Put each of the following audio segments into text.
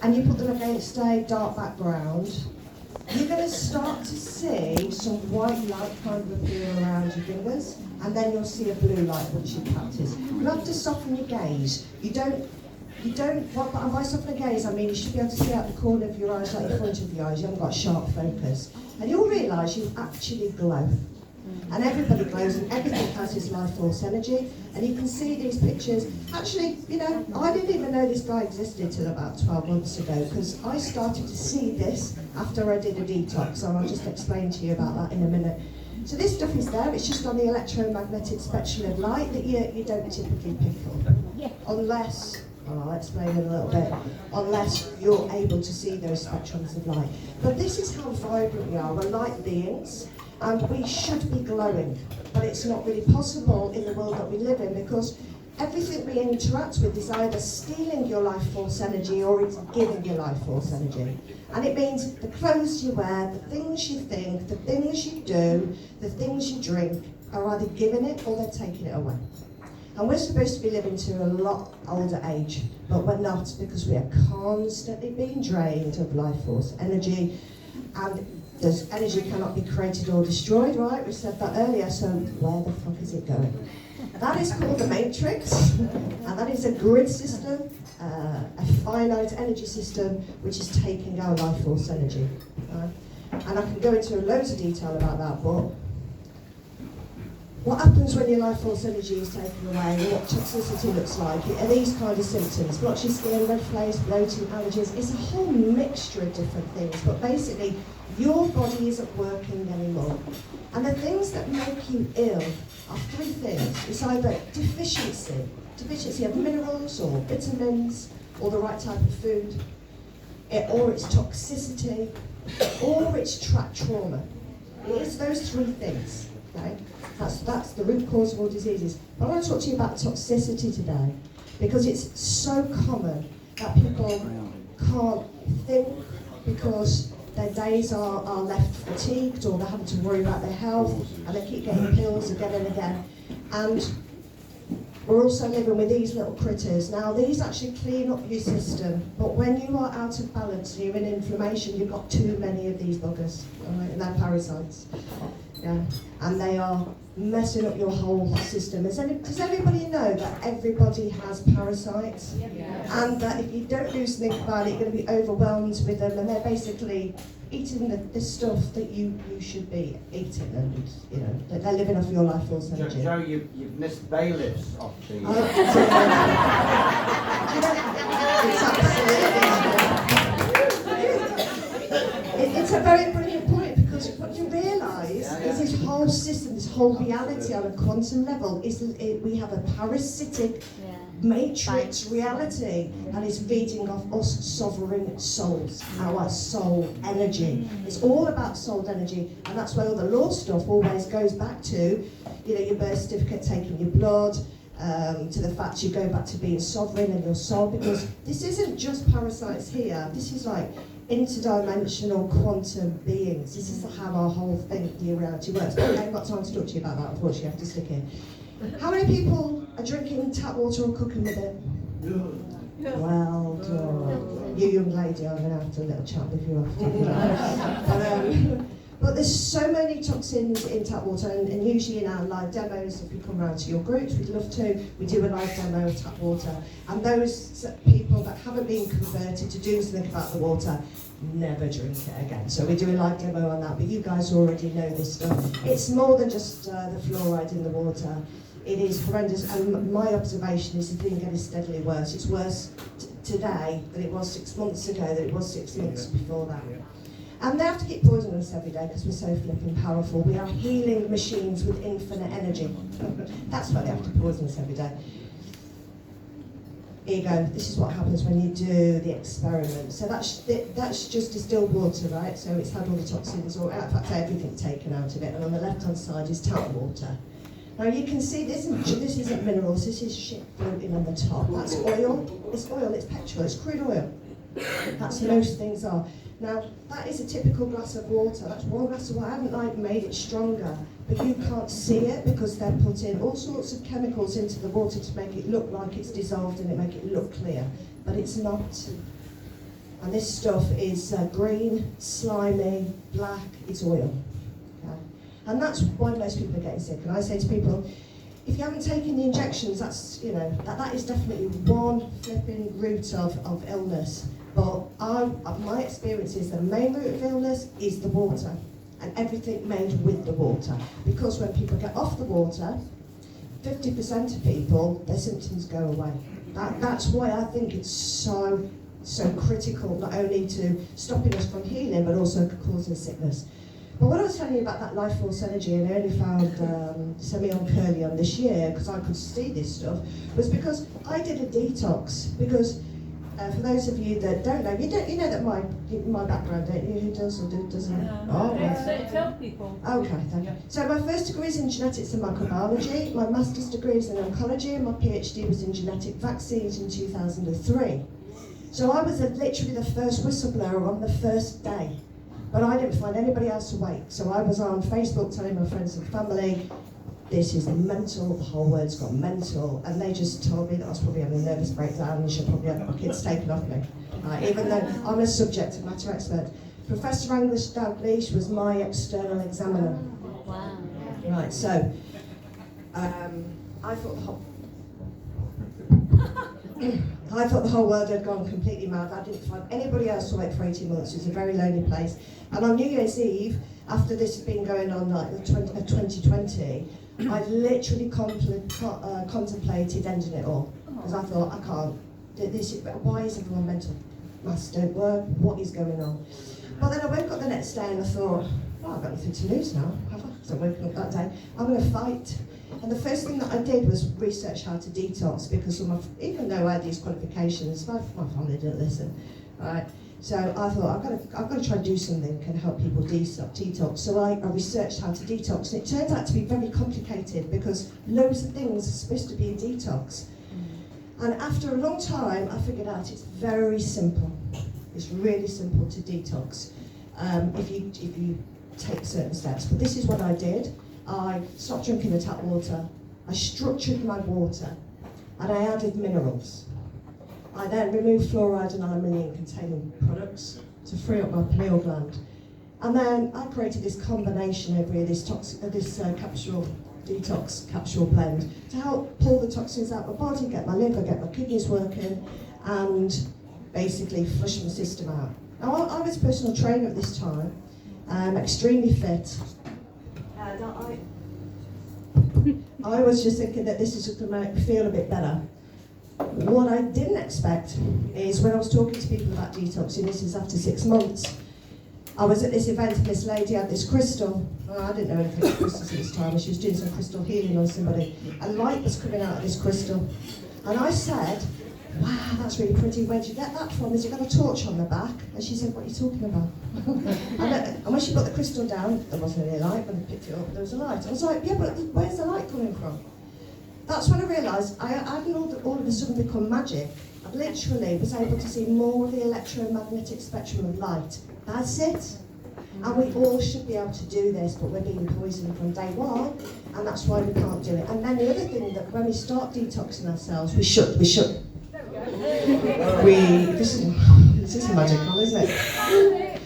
and you put them against a dark background, you're going to start to see some white light kind of appear around your fingers, and then you'll see a blue light once you practice. You have to soften your gaze. You don't, what, by soften the gaze, I mean you should be able to see out the corner of your eyes, like the front of your eyes. You haven't got sharp focus. And you'll realise you actually glow. And everybody glows, and everything has this life force energy. And you can see these pictures. Actually, you know, I didn't even know this guy existed till about 12 months ago, because I started to see this after I did a detox, and I'll just explain to you about that in a minute. So this stuff is there, it's just on the electromagnetic spectrum of light that you don't typically pick up. Unless, I'll explain in a little bit, unless you're able to see those spectrums of light. But this is how vibrant we are. We're light beings, and we should be glowing. But it's not really possible in the world that we live in, because everything we interact with is either stealing your life force energy or it's giving you life force energy. And it means the clothes you wear, the things you think, the things you do, the things you drink are either giving it or they're taking it away. And we're supposed to be living to a lot older age, but we're not, because we are constantly being drained of life force energy. And this energy cannot be created or destroyed, right? We said that earlier, so where the fuck is it going? That is called the matrix, and that is a grid system, a finite energy system, which is taking our life force energy. Right? And I can go into loads of detail about that, but what happens when your life force energy is taken away, and what toxicity looks like, are these kind of symptoms: blotchy skin, red flares, bloating, allergies. It's a whole mixture of different things, but basically your body isn't working anymore. And the things that make you ill are three things. It's either deficiency of minerals or vitamins or the right type of food, or it's toxicity, or it's trauma. It is those three things. Okay? That's the root cause of all diseases. But I want to talk to you about toxicity today, because it's so common that people can't think because their days are left fatigued, or they're having to worry about their health, and they keep getting pills again and again. And we're also living with these little critters. Now, these actually clean up your system, but when you are out of balance and you're in inflammation, you've got too many of these buggers, all right, and they're parasites. Yeah, and they are messing up your whole system. Does everybody know that everybody has parasites? Yeah. And that if you don't do something about it, you're going to be overwhelmed with them, and they're basically eating the stuff that you should be eating, and you know they're living off your life force energy. Jo, you've missed bailiffs off the. It's a very brilliant point, because what you realise is this whole system, this whole reality on a quantum level, we have a parasitic matrix reality that is feeding off us sovereign souls, our soul energy. It's all about soul energy, and that's where all the law stuff always goes back to, you know, your birth certificate, taking your blood, to the fact you go back to being sovereign and your soul, because this isn't just parasites here, this is like interdimensional quantum beings. This is how our whole thing, the reality works. But I haven't got time to talk to you about that, unfortunately. I have to stick in. How many people are drinking tap water or cooking with it? Well done. You young lady, I'm going to have to little chat with you after. But there's so many toxins in tap water, and usually in our live demos, if you come round to your groups, we'd love to, we do a live demo of tap water. And those people that haven't been converted to do something about the water, never drink it again. So we do a live demo on that, but you guys already know this stuff. It's more than just the fluoride in the water. It is horrendous, and my observation is it's been getting steadily worse. It's worse today than it was 6 months ago, than it was 6 months before that. And they have to keep poisoning us every day because we're so flipping powerful. We are healing machines with infinite energy. That's why they have to poison us every day. Here you go. This is what happens when you do the experiment. So that's just distilled water, right? So it's had all the toxins, or in fact everything taken out of it. And on the left-hand side is tap water. Now you can see this isn't minerals. This is shit floating on the top. That's oil. It's oil. It's petrol. It's crude oil. That's most things are. Now, that is a typical glass of water. That's one glass of water. I haven't made it stronger, but you can't see it because they're putting all sorts of chemicals into the water to make it look like it's dissolved and it make it look clear, but it's not. And this stuff is green, slimy, black, it's oil. Okay? And that's why most people are getting sick. And I say to people, if you haven't taken the injections, that's, you know, that is definitely one flipping root of illness. But my experience is the main root of illness is the water, and everything made with the water. Because when people get off the water, 50% of people, their symptoms go away. That's why I think it's so critical, not only to stopping us from healing, but also causing sickness. But what I was telling you about that life force energy, and I only found Semyon Curlion this year, because I could see this stuff, was because I did a detox. Because for those of you that don't know, you know that my background, don't you? Who does or doesn't? Yeah. Oh, right. Tell people. Okay, thank you. So my first degree is in genetics and microbiology, my master's degree is in oncology, and my PhD was in genetic vaccines in 2003. So I was literally the first whistleblower on the first day, but I didn't find anybody else awake. So I was on Facebook telling my friends and family, this is mental, the whole word's gone mental, and they just told me that I was probably having a nervous breakdown and should probably have my kids taken off me. Even though I'm a subject matter expert. Professor Anglish Dalgleish was my external examiner. Wow. Right, so I thought the whole world had gone completely mad. I didn't find anybody else to wait for 18 months. It was a very lonely place. And on New Year's Eve, after this had been going on like 2020, I literally contemplated ending it all. Because I thought, I can't. Why is everyone mental? Maths don't work. What is going on? But then I woke up the next day and I thought, oh, I've got nothing to lose now, have I? So I woke up that day. I'm going to fight. And the first thing that I did was research how to detox, because even though I had these qualifications, my family didn't listen, right? So I thought, I've got to try and do something that can help people detox. So I researched how to detox, and it turned out to be very complicated, because loads of things are supposed to be a detox. And after a long time, I figured out it's very simple. It's really simple to detox if you take certain steps. But this is what I did. I stopped drinking the tap water, I structured my water, and I added minerals. I then removed fluoride and aluminium containing products to free up my pineal gland. And then I created this combination over here, this capsule detox capsule blend, to help pull the toxins out of my body, get my liver, get my kidneys working, and basically flush my system out. Now I was a personal trainer at this time, extremely fit. I was just thinking that this is just going to make me feel a bit better. What I didn't expect is when I was talking to people about detoxing, this is after 6 months, I was at this event and this lady had this crystal. I didn't know anything about crystals at this time, and she was doing some crystal healing on somebody. And light was coming out of this crystal. And I said, wow, that's really pretty. Where'd you get that from? Has it got a torch on the back? And she said, what are you talking about? And when she put the crystal down, there wasn't any light. When I picked it up, there was a light. I was like, yeah, but where's the light coming from? That's when I realised I hadn't all of a sudden become magic. I literally was able to see more of the electromagnetic spectrum of light. That's it. And we all should be able to do this, but we're being poisoned from day one, and that's why we can't do it. And then the other thing, that when we start detoxing ourselves, we should. This is magical, isn't it?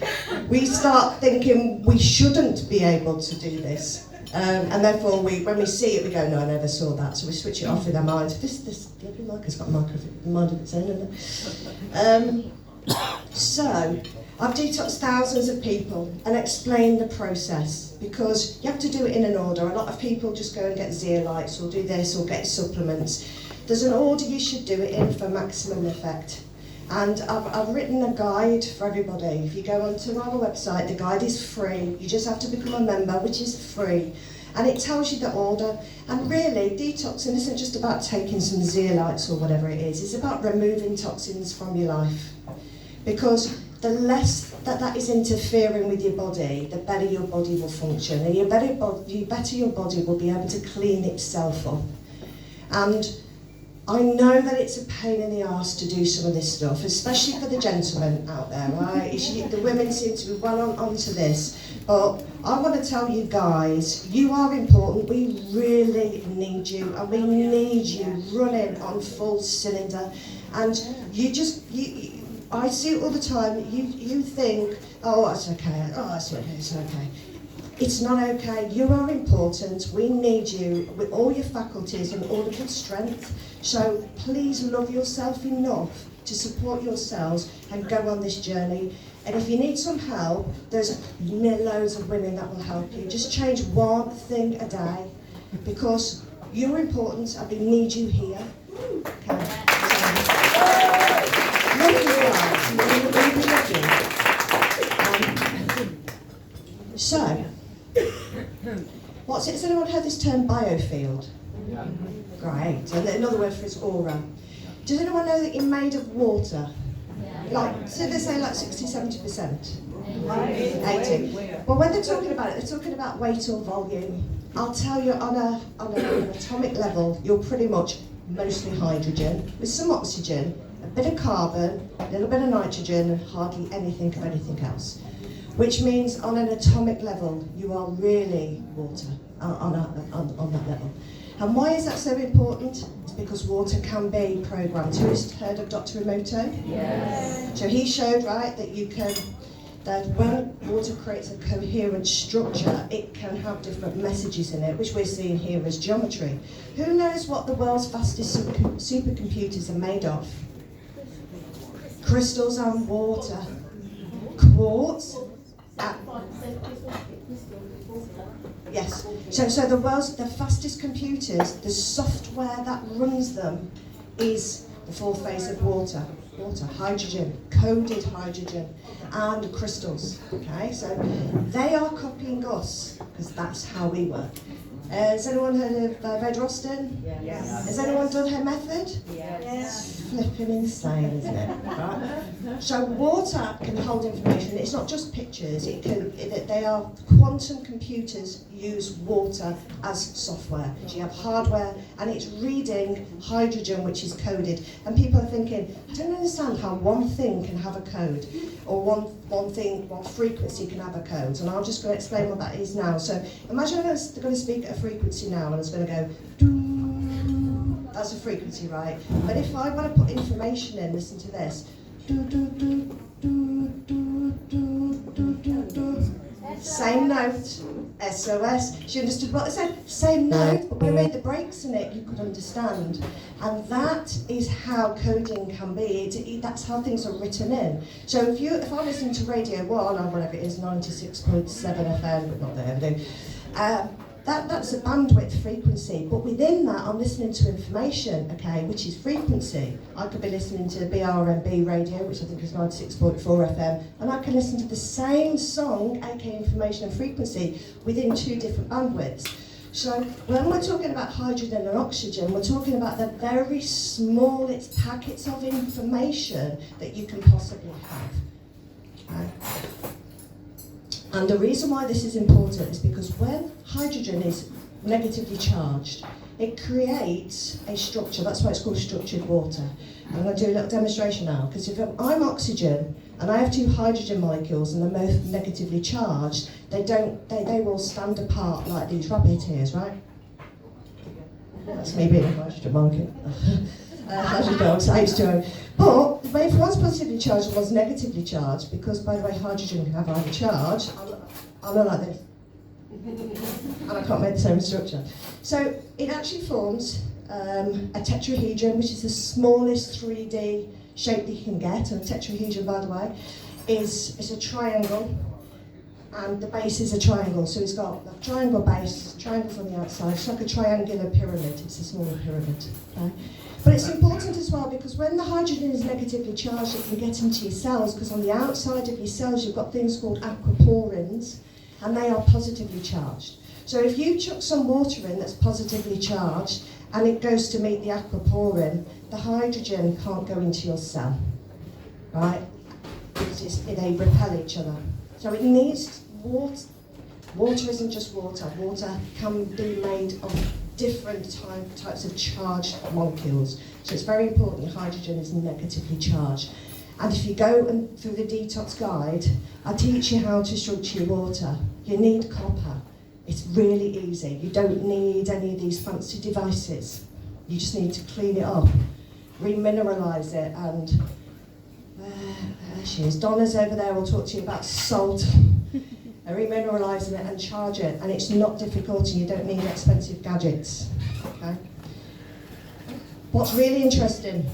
We start thinking we shouldn't be able to do this. And therefore, when we see it, we go, no, I never saw that. So we switch it off with our mind. This lovely mic has got a mind of its own, hasn't it? So, I've detoxed thousands of people and explained the process, because you have to do it in an order. A lot of people just go and get zeolites or do this or get supplements. There's an order you should do it in for maximum effect. And I've written a guide for everybody. If you go onto our website, the guide is free. You just have to become a member, which is free. And it tells you the order. And really, detoxing isn't just about taking some zeolites or whatever it is. It's about removing toxins from your life. Because the less that is interfering with your body, the better your body will function. And the better your body will be able to clean itself up. And I know that it's a pain in the arse to do some of this stuff, especially for the gentlemen out there, right? The women seem to be well onto this, but I want to tell you guys, you are important. We really need you, and we need you running on full cylinder. And I see it all the time. You think, oh, it's okay. Oh, it's okay. It's not okay. You are important. We need you with all your faculties and all of your strength. So please love yourself enough to support yourselves and go on this journey. And if you need some help, there's loads of women that will help you. Just change one thing a day, because you're important and we need you here. Okay. Love you guys. Really love you. So, has anyone heard this term biofield? Yeah. Great. And another word for it is aura. Does anyone know that you're made of water? So they say like 60-70%. 80. Well, when they're talking about it, they're talking about weight or volume. I'll tell you, on an atomic level, you're pretty much mostly hydrogen, with some oxygen, a bit of carbon, a little bit of nitrogen, and hardly anything of anything else. Which means on an atomic level, you are really water on that level. And why is that so important? It's because water can be programmed. Who's heard of Dr. Emoto? Yes. So he showed, right, that when water creates a coherent structure, it can have different messages in it, which we're seeing here as geometry. Who knows what the world's fastest supercomputers are made of? Crystals and water. Quartz. Yes. So the fastest computers, the software that runs them is the fourth phase of water, hydrogen, coded hydrogen, and crystals. Okay, so they are copying us because that's how we work. Has anyone heard of Red Roston? Yes. Has anyone done her method? Yes. Flipping insane, isn't it? Right. So water can hold information. It's not just pictures. They are quantum computers use water as software. So you have hardware, and it's reading hydrogen, which is coded. And people are thinking, I don't understand how one thing can have a code, or one frequency can have a code. And I'm just going to explain what that is now. So imagine I'm going to speak at a frequency now, and it's going to go doo. That's a frequency, right? But if I want to put information in, listen to this. Do, do, do, do, do, do, do, do, do. Same note, SOS. She understood what they said. Same note, but when I made the breaks in it, you could understand. And that is how coding can be. That's how things are written in. So if I listen to Radio 1, or whatever it is, 96.7 FM, but not there, do. That's a bandwidth frequency, but within that I'm listening to information, okay, which is frequency. I could be listening to BRMB radio, which I think is 96.4 FM, and I can listen to the same song, aka information and frequency, within two different bandwidths. So when we're talking about hydrogen and oxygen, we're talking about the very smallest packets of information that you can possibly have. Okay? And the reason why this is important is because when hydrogen is negatively charged, it creates a structure. That's why it's called structured water. And I'm going to do a little demonstration now, because if I'm oxygen and I have two hydrogen molecules and they're both negatively charged, they will stand apart like these rabbit ears, right? That's me being a hydrogen molecule. Hydrogen oxide H2O. But if one's positively charged and one's negatively charged, because by the way hydrogen can have either charge, I'm not like this. And I can't make the same structure. So it actually forms a tetrahedron, which is the smallest 3D shape that you can get. And a tetrahedron, by the way, is a triangle, and the base is a triangle. So it's got a triangle base, triangles on the outside. It's like a triangular pyramid. It's a smaller pyramid. Okay? But it's important as well, because when the hydrogen is negatively charged, it can get into your cells, because on the outside of your cells you've got things called aquaporins, and they are positively charged. So if you chuck some water in that's positively charged and it goes to meet the aquaporin, the hydrogen can't go into your cell, right? Because they repel each other. So it needs water. Water isn't just water. Water can be made of different types of charged molecules. So it's very important your hydrogen is negatively charged. And if you go through the detox guide, I teach you how to structure your water. You need copper. It's really easy. You don't need any of these fancy devices. You just need to clean it up, remineralise it, and There she is. Donna's over there will talk to you about salt, remineralising it and charge it, and it's not difficult and you don't need expensive gadgets. Okay? What's really interesting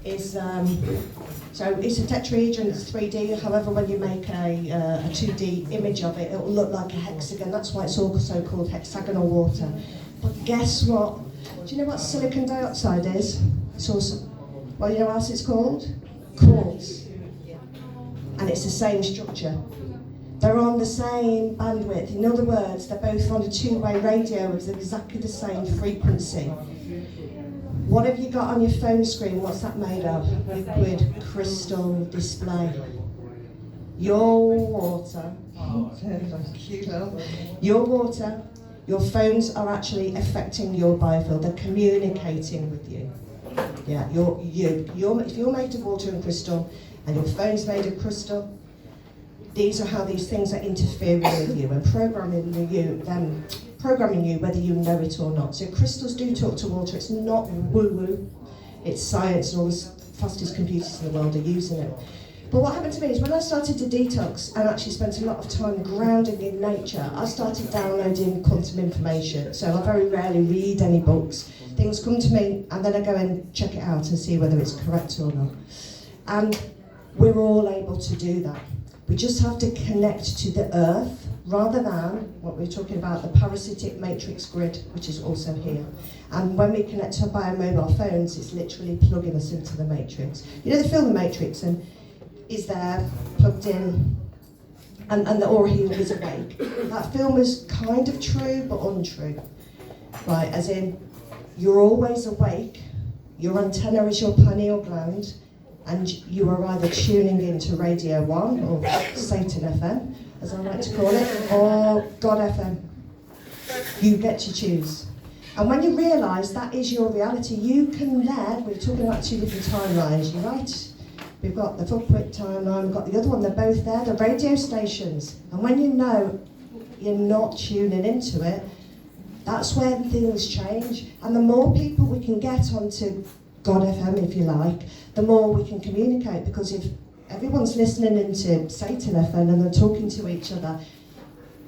is, so it's a tetrahedron, it's 3D, however when you make a 2D image of it, it will look like a hexagon, that's why it's also called hexagonal water. But guess what? Do you know what silicon dioxide is? It's also, well, you know what else it's called? Quartz. And it's the same structure. They're on the same bandwidth. In other words, they're both on a two-way radio with exactly the same frequency. What have you got on your phone screen? What's that made of? Liquid crystal display. Your water, your water, your phones are actually affecting your biofield. They're communicating with you. Yeah, if you're made of water and crystal, and your phone's made of crystal, these are how these things are interfering with you and programming you whether you know it or not. So crystals do talk to water. It's not woo-woo. It's science, and all the fastest computers in the world are using it. But what happened to me is when I started to detox and actually spent a lot of time grounding in nature, I started downloading quantum information. So I very rarely read any books. Things come to me and then I go and check it out and see whether it's correct or not. And we're all able to do that. We just have to connect to the earth rather than what we're talking about, the parasitic matrix grid, which is also here. And when we connect to our mobile phones, it's literally plugging us into the matrix. You know the film The Matrix, and is there, plugged in, and the aura healer is awake. That film is kind of true, but untrue. Right, as in, you're always awake, your antenna is your pineal gland, and you are either tuning into Radio 1 or Satan FM, as I like to call it, or God FM. You get to choose. And when you realise that is your reality, you can then, we're talking about two different timelines, you're right? We've got the Full-Quick timeline, we've got the other one, they're both there, the radio stations. And when you know you're not tuning into it, that's when things change. And the more people we can get onto God FM, if you like, the more we can communicate, because if everyone's listening into Satan FM and they're talking to each other,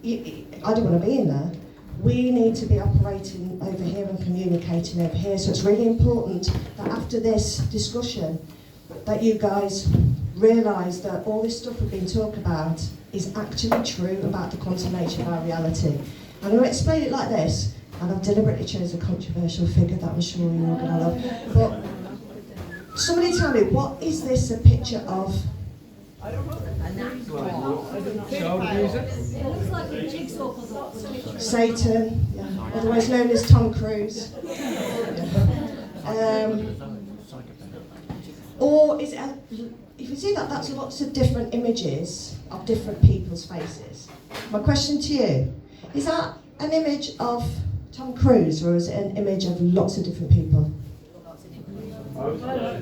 I don't want to be in there. We need to be operating over here and communicating over here. So it's really important that after this discussion, that you guys realise that all this stuff we've been talking about is actually true about the quantum nature of our reality. I'm going to explain it like this, and I've deliberately chosen a controversial figure that I'm sure you're all going to love. But somebody tell me, what is this a picture of? I don't know. It looks like a jigsaw puzzle. Satan, yeah, otherwise known as Tom Cruise. Or is it, if you see that, that's lots of different images of different people's faces. My question to you, is that an image of Tom Cruise, or is it an image of lots of different people?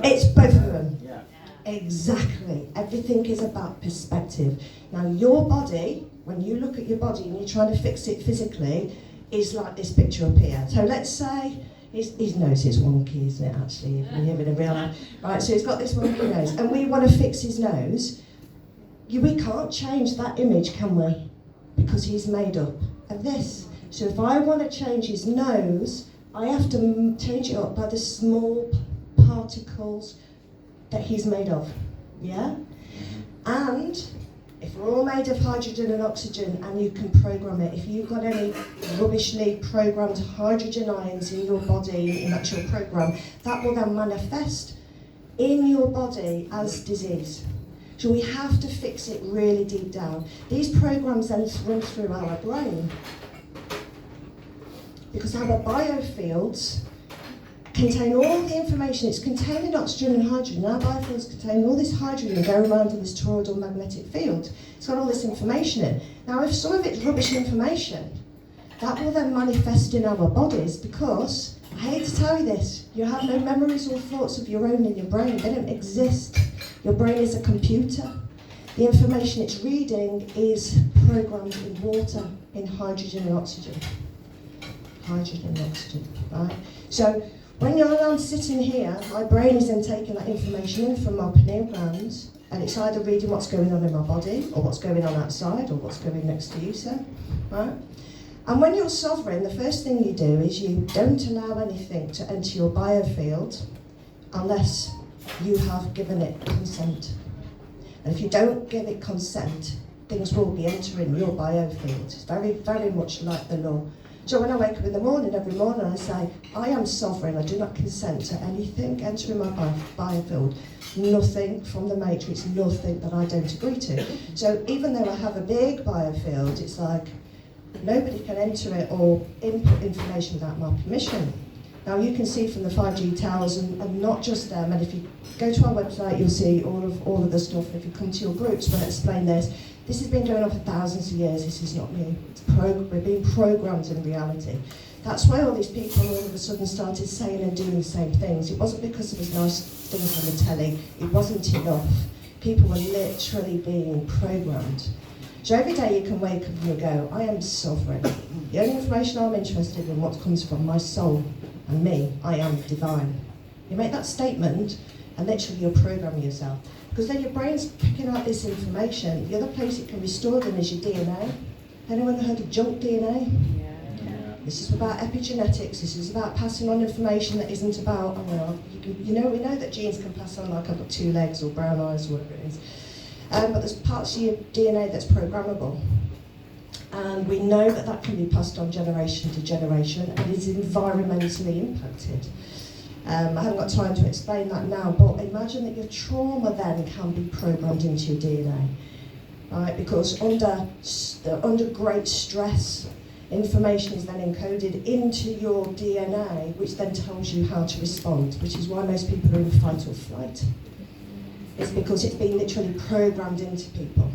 It's both of them. Yeah. Exactly. Everything is about perspective. Now, your body, when you look at your body and you're trying to fix it physically, is like this picture up here. So let's say his nose is wonky, isn't it, actually, if we live in a real life. Right, so he's got this wonky nose, and we want to fix his nose. We can't change that image, can we? Because he's made up of this. So if I want to change his nose, I have to change it up by the small particles that he's made of, yeah? And if we're all made of hydrogen and oxygen and you can program it, if you've got any rubbishly programmed hydrogen ions in your body, in that your program, that will then manifest in your body as disease. So we have to fix it really deep down. These programs then run through our brain, because our biofields contain all the information. It's containing oxygen and hydrogen. Our biofields contain all this hydrogen going around in this toroidal magnetic field. It's got all this information in. Now, if some of it's rubbish information, that will then manifest in our bodies, because, I hate to tell you this, you have no memories or thoughts of your own in your brain. They don't exist. Your brain is a computer. The information it's reading is programmed in water, in hydrogen and oxygen. Hydrogen and oxygen, right? So, when I'm sitting here, my brain is then taking that information in from my pineal glands, And it's either reading what's going on in my body, or what's going on outside, or what's going next to you, sir, right? And when you're sovereign, the first thing you do is you don't allow anything to enter your biofield unless you have given it consent. And if you don't give it consent, things will be entering your biofield. It's very, very much like the law. So when I wake up in the morning, every morning I say, I am sovereign, I do not consent to anything entering my biofield. Nothing from the matrix, nothing that I don't agree to. So even though I have a big biofield, it's like nobody can enter it or input information without my permission. Now you can see from the 5G towers, and not just them, and if you go to our website you'll see all of the stuff, and if you come to your groups when I explain this has been going on for thousands of years, this is not new. We're being programmed in reality. That's why all these people all of a sudden started saying and doing the same things. It wasn't because there was nice things on the telly, it wasn't enough. People were literally being programmed. So every day you can wake up and you go, I am sovereign. The only information I'm interested in what comes from my soul and me, I am divine. You make that statement and literally you're programming yourself. Because then your brain's picking out this information. The other place it can be stored in is your DNA. Anyone heard of junk DNA? Yeah. This is about epigenetics. This is about passing on information that isn't about, we know that genes can pass on, like I've got 2 legs or brown eyes or whatever it is. But there's parts of your DNA that's programmable. And we know that that can be passed on generation to generation and is environmentally impacted. I haven't got time to explain that now, but imagine that your trauma then can be programmed into your DNA, right? Because under great stress, information is then encoded into your DNA, which then tells you how to respond, which is why most people are in fight or flight. It's because it's been literally programmed into people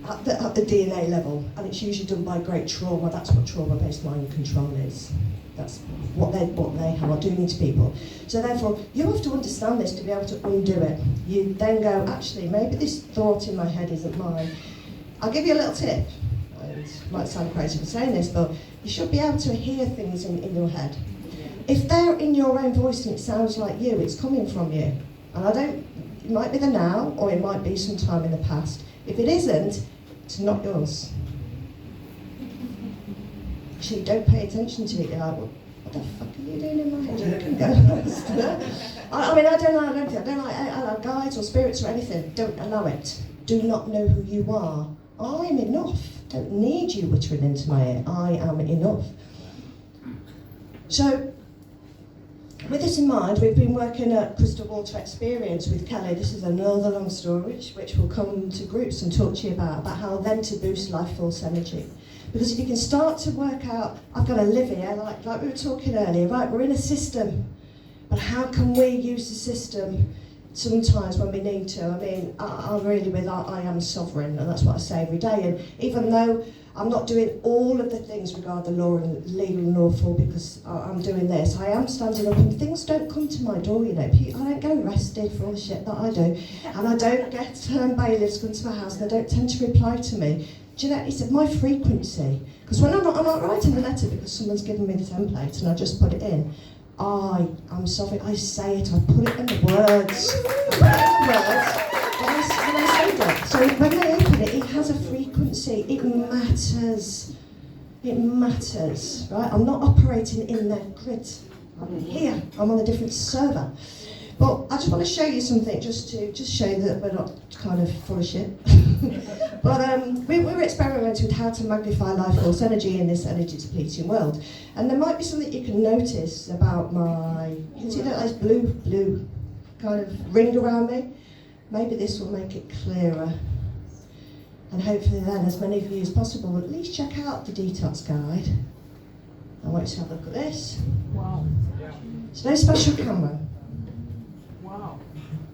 at the DNA level, and it's usually done by great trauma. That's what trauma-based mind control is. That's what they are doing to people. So therefore, you have to understand this to be able to undo it. You then go, actually, maybe this thought in my head isn't mine. I'll give you a little tip. It might sound crazy for saying this, but you should be able to hear things in your head. If they're in your own voice and it sounds like you, it's coming from you. And it might be the now, or it might be some time in the past. If it isn't, it's not yours. Actually, don't pay attention to it. You're like, what the fuck are you doing in my head? You can go. I don't like guides or spirits or anything. Don't allow it. Do not know who you are. I'm enough. Don't need you whittering into my ear. I am enough. So, with this in mind, we've been working at Crystal Water Experience with Kelly. This is another long story, which will come to groups and talk to you about how then to boost life force energy. Because if you can start to work out, I've got to live here, like we were talking earlier, right, we're in a system, but how can we use the system sometimes when we need to? I mean, I'm really with I am sovereign, and that's what I say every day. And even though I'm not doing all of the things regarding the law and legal and lawful, because I'm doing this, I am standing up, and things don't come to my door, you know. I don't get arrested for all the shit that I do, and I don't get bailiffs come to my house, and they don't tend to reply to me. Do you know, it's my frequency. Because when I'm not writing a letter because someone's given me the template and I just put it in, I'm sorry, I say it, I put it in the words. And I say that. So when they open it, it has a frequency. It matters. It matters, right? I'm not operating in their grid. I'm here. I'm on a different server. But I just want to show you something, just show you that we're not kind of full of shit. But we were experimenting with how to magnify life force energy in this energy depleting world. And there might be something you can notice about you can see that there's blue kind of ring around me. Maybe this will make it clearer. And hopefully then, as many of you as possible will at least check out the detox guide. I want you to have a look at this. Wow. It's no special camera. Wow.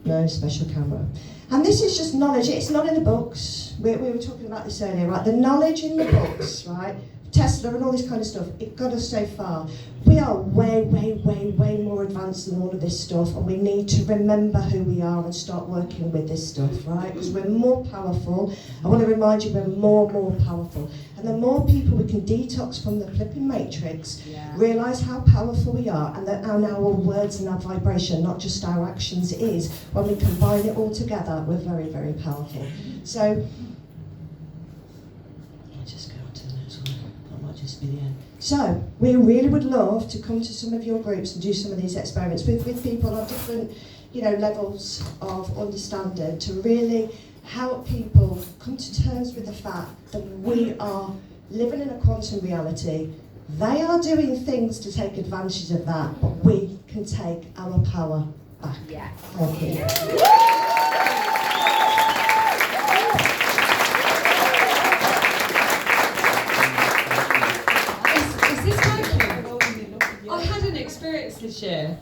No special camera. And this is just knowledge. It's not in the books. We were talking about this earlier, right? The knowledge in the books, right? Tesla and all this kind of stuff, it got us so far. We are way, way, way, way more advanced than all of this stuff, and we need to remember who we are and start working with this stuff, right? Because we're more powerful. I want to remind you we're more powerful. And the more people we can detox from the flipping matrix, realise how powerful we are, and that our words and our vibration, not just our actions, is, when we combine it all together, we're very, very powerful. So, I'll just go on to the next one. That might just be the end. So, we really would love to come to some of your groups and do some of these experiments with people on different, levels of understanding, to really help people come to terms with the fact that we are living in a quantum reality. They are doing things to take advantage of that, but we can take our power back. Yeah. Thank you. Is this working? I had an experience this year